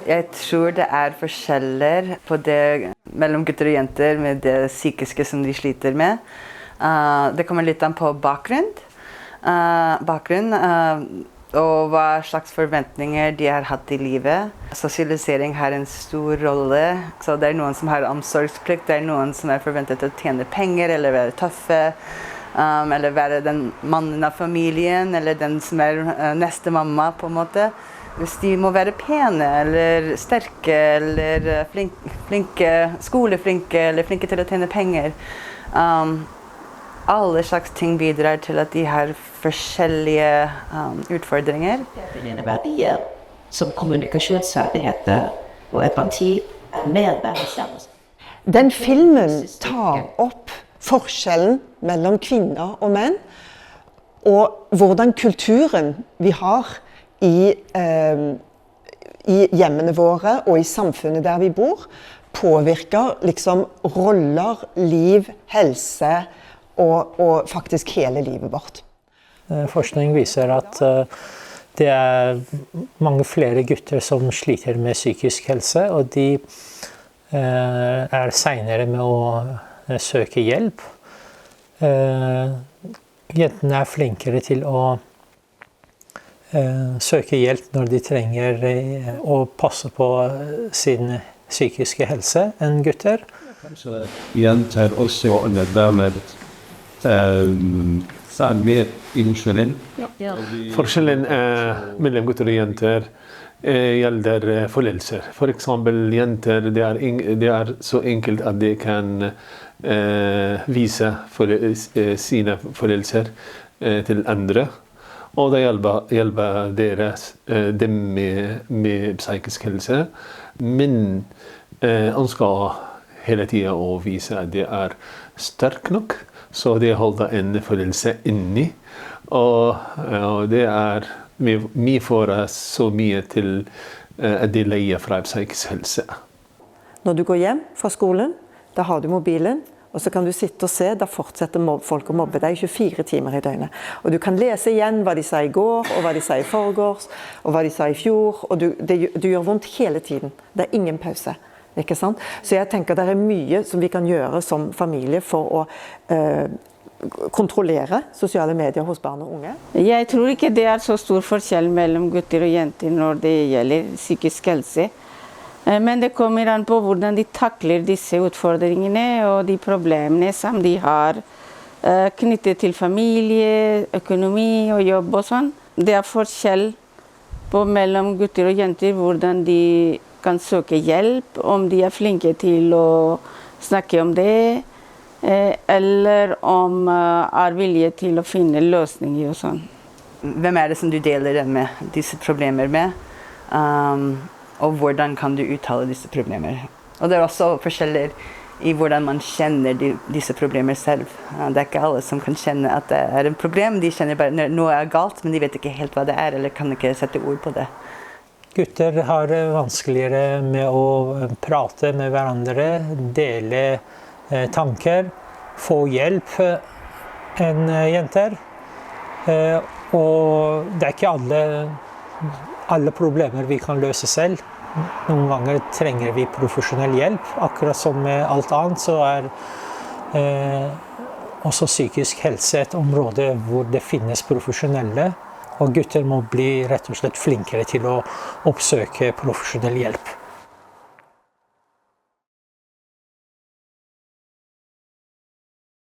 Jeg tror det forskjeller på det mellom gutter og jenter med det psykiske som de sliter med. Det kommer litt an på bakgrunn og hva slags forventninger de har hatt i livet. Sosialisering har en stor rolle, så det noen som har omsorgsplikt, det noen som forventet å tjene penger eller være tøffe, eller være den mannen av familien, eller den som neste mamma på en måte. Hvis de må være pene, eller sterke, eller flinke, skoleflinke, eller flinke til å tjene penger. Alle slags ting bidrar til at de har forskjellige utfordringer. Verdier som kommunikasjonsferdigheter og empati mer verdensgjørende. Den filmen tar opp forskjellen mellom kvinner og menn, og hvordan kulturen vi har i hjemmene våre og i samfunnet der vi bor, påvirker liksom roller, liv, helse og faktisk hele livet vårt. Forskning viser at det mange flere gutter som sliter med psykisk helse, og de senere med å søke hjelp. Jentene flinkere til å søke hjelp når de trenger å passe på sin psykiske helse enn gutter. Jenter også under dermed mer insulin. Forskjellen mellom gutter og jenter gjelder foreldelser. For eksempel jenter, det så enkelt at de kan vise sine foreldelser til andre. Og det hjelper dem med psykisk helse. Men han skal hele tiden å vise at de sterk nok, så de holder en følelse inni. Og det vi får så mye til at de leier fra psykisk helse. Når du går hjem fra skolen, da har du mobilen, og så kan du sitte og se, da fortsetter folk å mobbe deg 24 timer i døgnet. Og du kan lese igjen hva de sa i går, og hva de sa i forgårs, og hva de sa i fjor, og det gjør vondt hele tiden. Det ingen pause. Ikke sant? Så jeg tenker det mye som vi kan gjøre som familie for å kontrollere sosiale medier hos barn og unge. Jeg tror ikke det så stor forskjell mellom gutter og jenter når det gjelder psykisk helse. Men det kommer an på hvordan de takler disse utfordringene og de problemene som de har knyttet til familie, økonomi og jobb og sånn. Det forskjell på mellom gutter og jenter hvordan de kan søke hjelp, om de flinke til å snakke om det, eller om vilje til å finne løsninger og sånn. Hvem det som du deler med disse problemer med? Og hvordan kan du uttale disse problemer? Og det også forskjeller i hvordan man kjenner disse problemer selv. Det ikke alle som kan kjenne at det en problem. De kjenner bare noe galt, men de vet ikke helt hva det eller kan ikke sette ord på det. Gutter har vanskeligere med å prate med hverandre, dele tanker, få hjelp enn jenter. Og det ikke alle problemer vi kan løse selv. Noen ganger trenger vi profesjonell hjelp. Akkurat som med alt annet så også psykisk helse et område hvor det finnes profesjonelle. Og gutter må bli rett og slett flinkere til å oppsøke profesjonell hjelp.